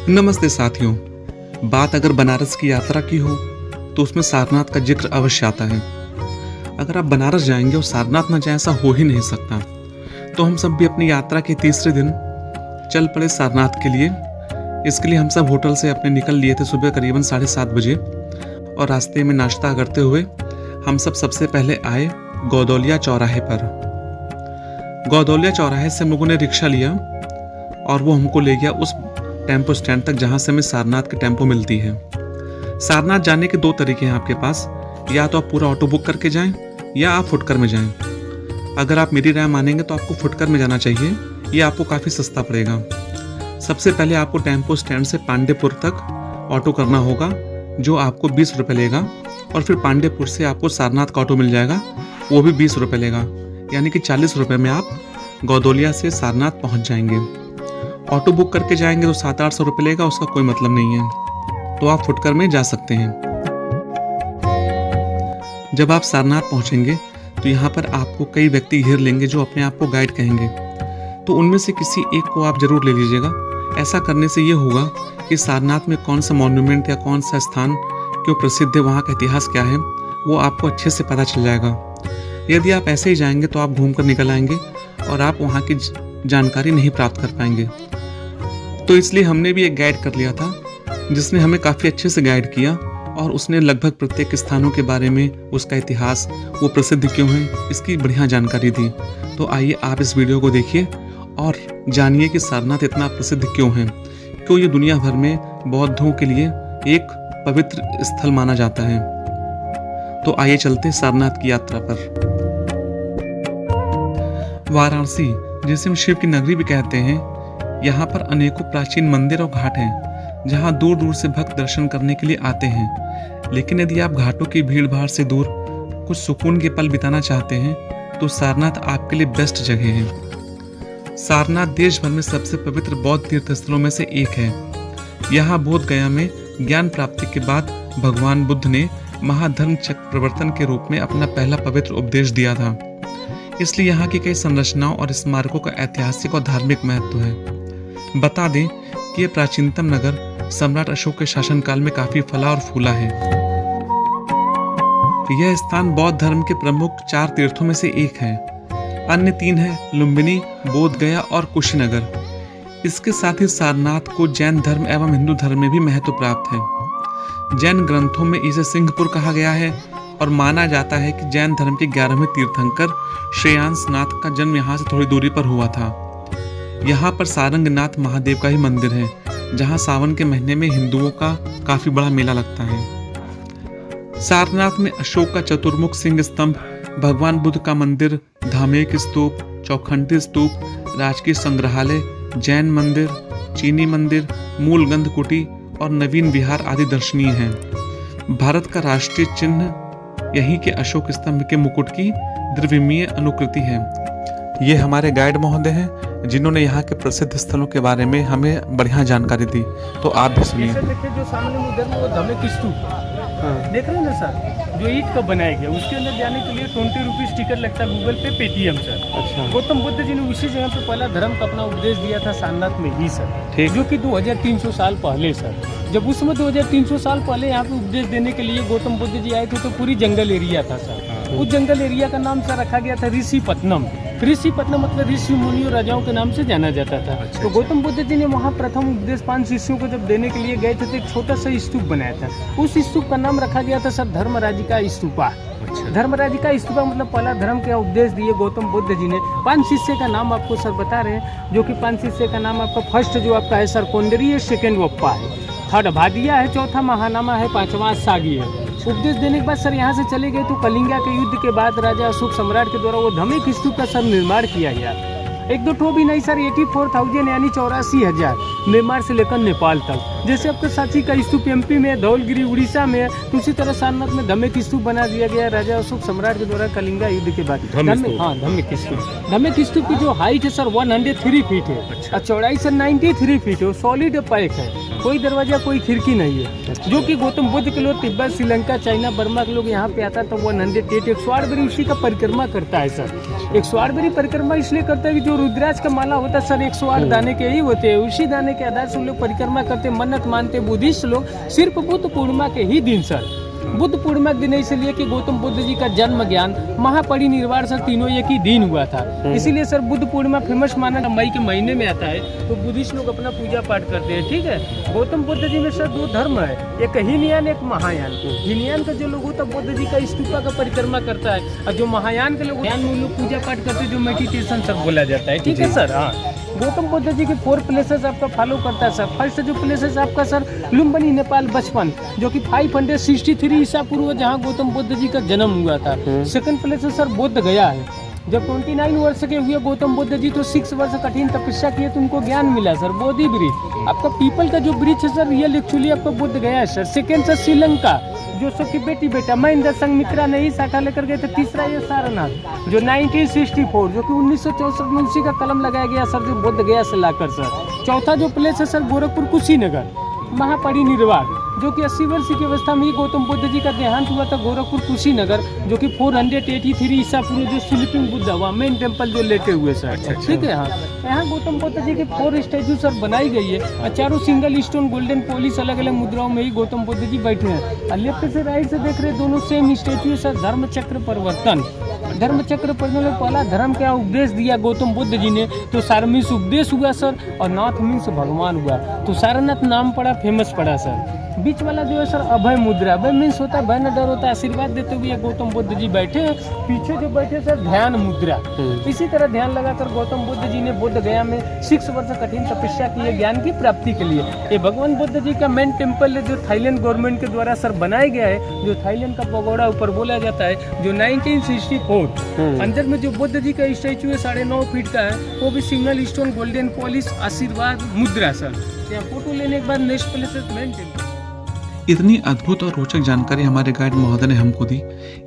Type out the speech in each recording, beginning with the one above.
नमस्ते साथियों। बात अगर बनारस की यात्रा की हो तो उसमें सारनाथ का जिक्र अवश्य आता है। अगर आप बनारस जाएंगे और सारनाथ न जाएं ऐसा हो ही नहीं सकता। तो हम सब भी अपनी यात्रा के तीसरे दिन चल पड़े सारनाथ के लिए। इसके लिए हम सब होटल से अपने निकल लिए थे सुबह करीबन 7:30 बजे और रास्ते में नाश्ता करते हुए हम सब सबसे पहले आए गौदौलिया चौराहे पर। गौदौलिया चौराहे से हम लोगों ने रिक्शा लिया और वो हमको ले गया उस टेम्पो स्टैंड तक जहाँ से हमें सारनाथ की टेम्पो मिलती है। सारनाथ जाने के 2 तरीके हैं आपके पास, या तो आप पूरा ऑटो बुक करके जाएं या आप फुटकर में जाएं। अगर आप मेरी राय मानेंगे तो आपको फुटकर में जाना चाहिए, ये आपको काफ़ी सस्ता पड़ेगा। सबसे पहले आपको टेम्पो स्टैंड से पांडेपुर तक ऑटो करना होगा जो आपको 20 रुपये लेगा, और फिर पांडेपुर से आपको सारनाथ का ऑटो मिल जाएगा, वो भी 20 रुपये लेगा, यानी कि 40 रुपये में आप गौदौलिया से सारनाथ पहुँच जाएंगे। ऑटो बुक करके जाएंगे तो 700-800 रुपये लेगा, उसका कोई मतलब नहीं है, तो आप फुटकर में जा सकते हैं। जब आप सारनाथ पहुंचेंगे तो यहाँ पर आपको कई व्यक्ति घेर लेंगे जो अपने आप को गाइड कहेंगे, तो उनमें से किसी एक को आप जरूर ले लीजिएगा। ऐसा करने से ये होगा कि सारनाथ में कौन सा मॉन्यूमेंट या कौन सा स्थान क्यों प्रसिद्ध है, वहाँ का इतिहास क्या है, वो आपको अच्छे से पता चल जाएगा। यदि आप ऐसे ही जाएंगे तो आप घूम कर निकल आएंगे और आप वहाँ की जानकारी नहीं प्राप्त कर पाएंगे। तो इसलिए हमने भी एक गाइड कर लिया था जिसने हमें काफ़ी अच्छे से गाइड किया और उसने लगभग प्रत्येक स्थानों के बारे में, उसका इतिहास, वो प्रसिद्ध क्यों है, इसकी बढ़िया जानकारी दी। तो आइए आप इस वीडियो को देखिए और जानिए कि सारनाथ इतना प्रसिद्ध क्यों है, क्यों ये दुनिया भर में बौद्धों के लिए एक पवित्र स्थल माना जाता है। तो आइए चलते सारनाथ की यात्रा पर। वाराणसी, जिसे हम शिव की नगरी भी कहते हैं, यहाँ पर अनेकों प्राचीन मंदिर और घाट हैं जहाँ दूर दूर से भक्त दर्शन करने के लिए आते हैं। लेकिन यदि आप घाटों की भीड़ भाड़ से दूर कुछ सुकून के पल बिताना चाहते हैं तो सारनाथ आपके लिए बेस्ट जगह है। सारनाथ देश भर में सबसे पवित्र बौद्ध तीर्थ स्थलों में से एक है। यहाँ बोध गया में ज्ञान प्राप्ति के बाद भगवान बुद्ध ने महाधर्म चक्र प्रवर्तन के रूप में अपना पहला पवित्र उपदेश दिया था। इसलिए यहाँ की कई संरचनाओं और स्मारकों का ऐतिहासिक और धार्मिक महत्व है। बता दें कि यह प्राचीनतम नगर सम्राट अशोक के शासनकाल में काफी फला और फूला है। यह स्थान बौद्ध धर्म के प्रमुख 4 तीर्थों में से एक है। अन्य 3 है लुम्बिनी, बोध गया और कुशीनगर। इसके साथ ही सारनाथ को जैन धर्म एवं हिंदू धर्म में भी महत्व प्राप्त है। जैन ग्रंथों में इसे सिंहपुर कहा गया है और माना जाता है कि जैन धर्म के 11वें तीर्थंकर श्रेयांसनाथ का जन्म यहाँ से थोड़ी दूरी पर हुआ था। यहाँ पर सारंगनाथ महादेव का ही मंदिर है जहाँ सावन के महीने में हिंदुओं का काफी बड़ा मेला लगता है। सारनाथ में अशोक का चतुर्मुख सिंह स्तंभ, भगवान बुद्ध का मंदिर, धामेक स्तूप, चौखंटी स्तूप, राजकीय संग्रहालय, जैन मंदिर, चीनी मंदिर, मूल गंध कुटी और नवीन विहार आदि दर्शनीय हैं। भारत का राष्ट्रीय चिन्ह यहीं के अशोक स्तंभ के मुकुट की द्रव्यमीय अनुकृति है। ये हमारे गाइड महोदय हैं जिन्होंने यहाँ के प्रसिद्ध स्थलों के बारे में हमें बढ़िया जानकारी दी, तो आप भी सुनिए। देखिए जो सामने उधर में वो धामेक स्तूप देख रहे हैं ना सर, जो ईंट का बनाया गया, उसके अंदर जाने के लिए 20 रुपीज टिकट लगता है गूगल पे, पेटीएम सर। अच्छा। गौतम बुद्ध जी ने उसी जगह पे पहला धर्म का अपना उपदेश दिया था सारनाथ में ही सर, जो कि 2300 साल पहले सर। जब उस समय 2300 साल पहले यहाँ पे उपदेश देने के लिए गौतम बुद्ध जी आए थे तो पूरी जंगल एरिया था सर। उस जंगल एरिया का नाम सर रखा गया था ऋषिपत्नम। ऋषिपत्नम मतलब ऋषि मुनि और राजाओं के नाम से जाना जाता था। तो गौतम बुद्ध जी ने वहाँ प्रथम उपदेश 5 शिष्यों को जब देने के लिए गए थे तो एक छोटा सा स्तूप बनाया था। उस स्तूप का नाम रखा गया था सर धर्मराजिका स्तूपा। धर्मराजिका स्तूपा मतलब पहला धर्म का उपदेश दिए गौतम बुद्ध जी ने। 5 शिष्य का नाम आपको सर बता रहे हैं, जो कि 5 शिष्य का नाम आपका फर्स्ट जो आपका है सर कोंडरी है, सेकेंड वप्पा है, थर्ड भादिया है, चौथा महानामा है, 5वां सागी है। उपदेश देने के बाद सर यहाँ से चले गए तो कलिंगा के युद्ध के बाद राजा अशोक सम्राट के द्वारा वो धामेक स्तूप का सर निर्माण किया गया। 1-2 ठो भी नहीं सर, 84,000 यानी 84,000 म्यांमार से लेकर नेपाल तक। जैसे आपके साथी का स्तूप एमपी में, धौलगिरी उड़ीसा में, तो उसी तरह सारनाथ में धम्मिक स्तूप बना दिया गया राजा अशोक सम्राट के द्वारा कलिंगा युद्ध के बाद। धम्मिक स्तूप की जो हाइट है सर 103 फीट है और चौड़ाई सर 93 फीट है। सॉलिड पैक है, कोई दरवाजा कोई खिड़की नहीं है। जो कि गौतम बुद्ध के लोग तिब्बत, श्रीलंका, चाइना, बर्मा के लोग यहाँ पे आता तो 108 बारी उसी का परिक्रमा करता है सर। 108 बारी परिक्रमा इसलिए करता है कि जो रुद्राक्ष का माला होता है सर 108 दाने के ही होते हैं। उसी दाने के आधार से लोग परिक्रमा करते, मन्नत मानते बुद्धिस्ट लोग सिर्फ बुद्ध पूर्णिमा के ही दिन सर। बुद्ध पूर्णिमा के दिन इसलिए कि गौतम बुद्ध जी का जन्म ज्ञान महापरिनिर्वाण सर तीनों एक ही दिन हुआ था, इसीलिए सर बुद्ध पूर्णिमा फेमस माना। मई के महीने में आता है तो बुद्धिस्ट लोग अपना पूजा पाठ करते हैं। ठीक है, गौतम बुद्ध जी में सर 2 धर्म है, एक हीनयान एक महायान। हीनयान का जो लोग होता है बुद्ध जी का स्तूपा का परिक्रमा करता है, और जो महायान के लोग लोग पूजा पाठ करते हैं, जो मेडिटेशन सब बोला जाता है। ठीक है सर। हाँ, गौतम बुद्ध जी के 4 प्लेसेस आपका फॉलो करता है सर। फर्स्ट जो प्लेसेस आपका सर लुम्बिनी नेपाल बचपन, जो कि 563 ईसा पूर्व जहाँ गौतम बुद्ध जी का जन्म हुआ था। सेकंड प्लेस सर बोध गया है, जब 29 वर्ष के हुए गौतम बुद्ध जी तो 6 वर्ष कठिन तपस्या किए तो उनको ज्ञान मिला सर। बोधि वृक्ष आपका पीपल का जो वृक्ष है सर रियल एक्चुअली आपका बोध गया है सर। सेकंड सर श्रीलंका, जो सबकी बेटी बेटा महेंद्र संघमित्रा ने ही शाखा लेकर गए थे। तीसरा ये सारनाथ जो 1964 जो कि 1964 में उसी का कलम लगाया गया सर, जो बोध गया से लाकर सर। चौथा जो प्लेस है सर गोरखपुर कुशीनगर महापरिनिर्वाण, जो कि 80 वर्ष की अवस्था में ही गौतम बुद्ध जी का देहांत हुआ था। गोरखपुर कुशीनगर जो कि 483 ईसा पूर्व जो स्लीपिंग बुद्ध हुआ मेन टेम्पल जो लेटे हुए सर। ठीक है। हाँ, यहाँ गौतम बुद्ध जी की 4 स्टैचू सर बनाई गई है और चारों सिंगल स्टोन गोल्डन पॉलिश अलग अलग मुद्राओं में ही गौतम बुद्ध जी बैठे हैं। और लेफ्ट से राइट से देख रहे दोनों सेम स्टैचू सर। धर्म चक्र परिवर्तन, धर्म चक्र परिवर्तन में पहला धर्म क्या उपदेश दिया गौतम बुद्ध जी ने, तो सार मीन्स उपदेश हुआ सर, और नाथ मीन्स भगवान हुआ, तो सारनाथ नाम पड़ा, फेमस पड़ा सर। बीच वाला जो है सर अभय मुद्रा, अभय मीन्स होता है भय न डर होता है, आशीर्वाद देते हुए गौतम बुद्ध जी बैठे हैं। पीछे जो बैठे सर ध्यान मुद्रा, इसी तरह ध्यान लगाकर गौतम बुद्ध जी ने बोध गया में 6 वर्ष कठिन तपस्या की है ज्ञान की प्राप्ति के लिए। ये भगवान बुद्ध जी का मेन टेम्पल है, जो थाईलैंड गवर्नमेंट के द्वारा सर बनाया गया है, जो थाईलैंड का पगोड़ा ऊपर बोला जाता है, जो 1964 अंदर में जो बुद्ध जी का स्टैचू है 9.5 फीट का है, वो भी सिंगल स्टोन गोल्डन पॉलिश आशीर्वाद मुद्रा सर। यहाँ फोटो लेने के बाद नेक्स्ट प्लेस मेन टेम्पल। इतनी अद्भुत और रोचक जानकारी हमारे गाइड महोदय ने हमको दी।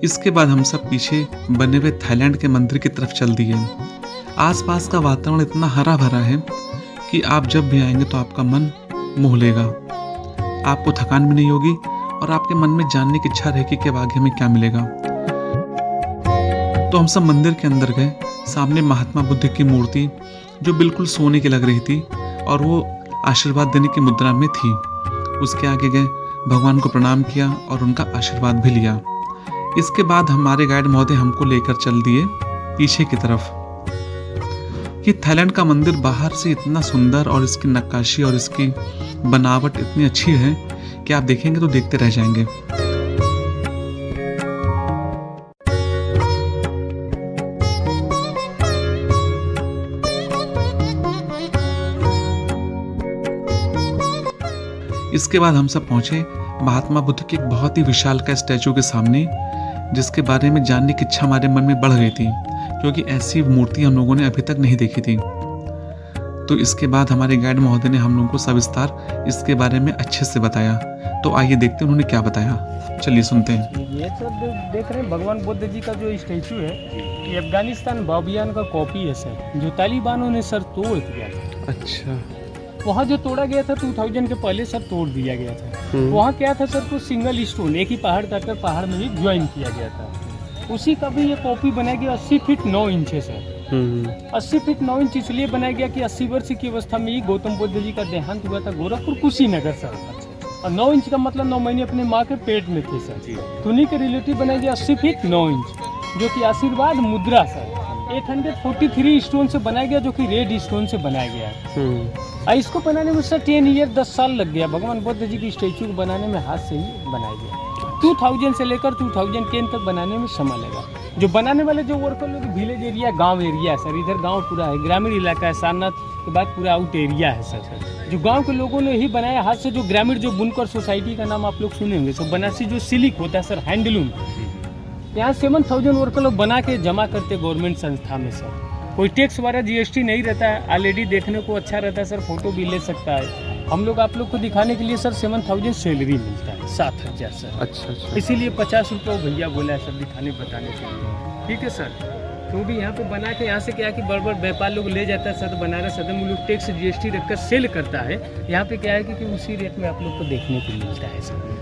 इसके बाद हम सब पीछे बने हुए थाईलैंड के मंदिर की तरफ चल दिए। आसपास का वातावरण इतना हरा भरा है कि आप जब भी आएंगे तो आपका मन मोह लेगा। आपको थकान भी नहीं होगी और आपके मन में जानने की इच्छा रहेगी कि अब आगे हमें क्या मिलेगा। तो हम सब मंदिर के अंदर गए। सामने महात्मा बुद्ध की मूर्ति जो बिल्कुल सोने की लग रही थी और वो आशीर्वाद देने की मुद्रा में थी। उसके आगे गए, भगवान को प्रणाम किया और उनका आशीर्वाद भी लिया। इसके बाद हमारे गाइड महोदय हमको लेकर चल दिए पीछे की तरफ। ये थाईलैंड का मंदिर बाहर से इतना सुंदर और इसकी नक्काशी और इसकी बनावट इतनी अच्छी है कि आप देखेंगे तो देखते रह जाएंगे। इसके बाद हम सब पहुंचे महात्मा बुद्ध के एक बहुत ही विशाल का स्टैचू के सामने, जिसके बारे में जानने की इच्छा हमारे मन में बढ़ गई थी, क्योंकि ऐसी मूर्ति हम लोगों ने अभी तक नहीं देखी थी। तो इसके बाद हमारे गाइड महोदय ने हम लोगों को सविस्तार इसके बारे में अच्छे से बताया। तो आइए देखते हैं उन्होंने क्या बताया। चलिए सुनते हैं। ये सब देख रहे हैं भगवान बुद्ध जी का जो स्टैचू है, ये अफगानिस्तान बॉबियान का कॉपी है सर, जो तालिबानों ने सर तोड़ दिया। अच्छा, वहाँ जो तोड़ा गया था 2000 के पहले सर तोड़ दिया गया था। वहाँ क्या था सर, कुछ सिंगल स्टोन एक ही पहाड़ काटकर पहाड़ में ही ज्वाइन किया गया था। उसी का भी ये कॉपी बनाया गया। 80 फीट 9 इंच है सर। 80 फीट 9 इंच इसलिए बनाया गया कि 80 वर्ष की अवस्था में ही गौतम बुद्ध जी का देहांत हुआ था गोरखपुर कुशीनगर सर। और 9 इंच का मतलब 9 महीने अपने माँ के पेट में थे सर। तो उन्हीं के रिलेटिव बनाया गया 80 फीट 9 इंच, जो कि आशीर्वाद मुद्रा सर 843 स्टोन से बनाया गया, जो कि रेड स्टोन से बनाया गया है। इसको बनाने में सर 10 ईयर 10 साल लग गया। भगवान बुद्ध जी की स्टैचू को बनाने में हाथ से ही बनाया गया। 2000 से लेकर 2010 तक बनाने में समय लगा। जो बनाने वाले जो वर्कर लोग विलेज एरिया गांव एरिया है सर, इधर गांव पूरा है, ग्रामीण इलाका है। सारनाथ के बाद पूरा आउट एरिया है सर। जो गांव के लोगों ने ही बनाया हाथ से। जो ग्रामीण जो बुनकर सोसाइटी का नाम आप लोग सुने होंगे, सब बनारसी जो सिल्क होता है सर, हैंडलूम, यहाँ 7000 वर्कर लोग बना के जमा करते गवर्नमेंट संस्था में सर। कोई टैक्स वाला GST नहीं रहता है। ऑलरेडी देखने को अच्छा रहता है सर, फोटो भी ले सकता है। हम लोग आप लोग को दिखाने के लिए सर 7,000 सैलरी मिलता है, 7,000 सर। अच्छा अच्छा। इसीलिए 50 रुपये वो भैया बोला है सर दिखाने बताने के लिए, ठीक है सर। तो भी यहाँ पे बना के यहाँ से क्या है कि बड़ बड़ व्यापार लोग ले जाता है सर, बनारस सदन में लोग टैक्स GST रखकर सेल करता है। यहाँ पे क्या है कि उसी रेट में आप लोग को देखने को मिलता है सर।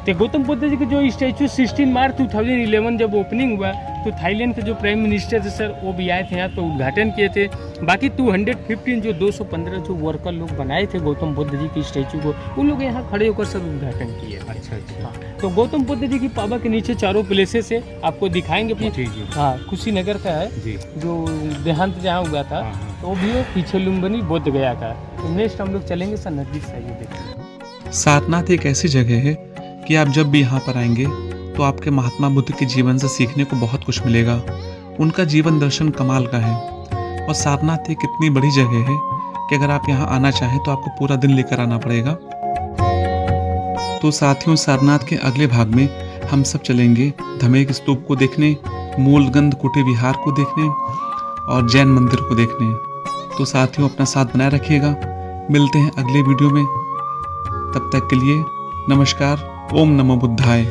तो गौतम बुद्ध जी का जो स्टैचू 16 मार्च 2011 जब ओपनिंग हुआ तो थाईलैंड के जो प्राइम मिनिस्टर थे सर वो भी आए थे यहाँ पे, उद्घाटन किए थे। बाकी 215 जो 215 जो वर्कर लोग बनाए थे गौतम बुद्ध जी की स्टैचू को, उन लोग यहाँ खड़े होकर सब उद्घाटन किए। अच्छा अच्छा। हाँ, तो गौतम बुद्ध जी की पावा के नीचे चारों प्लेसेस है, आपको दिखाएंगे। जी जी। हाँ, कुशीनगर का है जी। जो देहांत जहाँ हुआ था, तो वो भी है। पीछे लुम्बिनी बोध गया का। तो नेक्स्ट हम लोग चलेंगे सर नजदीक से, ये देखिए। सारनाथ एक ऐसी जगह है कि आप जब भी यहाँ पर आएंगे तो आपके महात्मा बुद्ध के जीवन से सीखने को बहुत कुछ मिलेगा। उनका जीवन दर्शन कमाल का है। और सारनाथ एक इतनी बड़ी जगह है कि अगर आप यहाँ आना चाहें तो आपको पूरा दिन लेकर आना पड़ेगा। तो साथियों, सारनाथ के अगले भाग में हम सब चलेंगे धमेक स्तूप को देखने, मूलगंध कुटी विहार को देखने और जैन मंदिर को देखने। तो साथियों, अपना साथ बनाए रखिएगा। मिलते हैं अगले वीडियो में। तब तक के लिए नमस्कार। ओम नमो बुद्धाय।